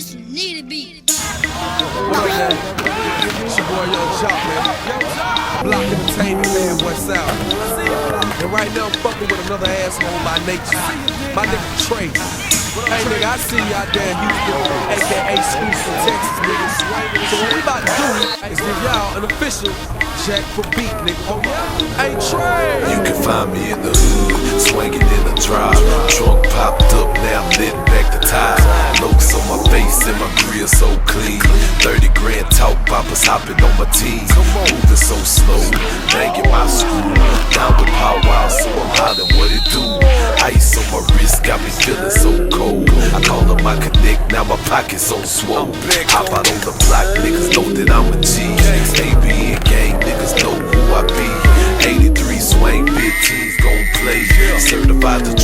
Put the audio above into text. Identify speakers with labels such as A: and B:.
A: Mr. Need a Beat.
B: What up, man? It's your boy Young Chop, man. Block Entertainment, man, what's out? And right now I'm fucking with another asshole by nature. My nigga Trey. Hey nigga, I see you out there in Houston, aka Houston, Texas, niggas. So what we about to do is give y'all an official Jack for beat, nigga. Oh yeah? Hey Trey!
C: You can find me in the hood, swinging in the drive. Trunk popped up, now I'm letting back the tires. Lokes on my face and my grill so clean. 30 grand talk poppers hopping on my tees. Moving so slow, banging my screw. Down with power, so I'm hollering what it do. Ice on my wrist got me feeling so cold. I call up my connect, now my pockets on swole. Hop out on the block, niggas know that I'm a G. AB and gang, niggas know who I be. 83 swing, 15's gon' play. Certified the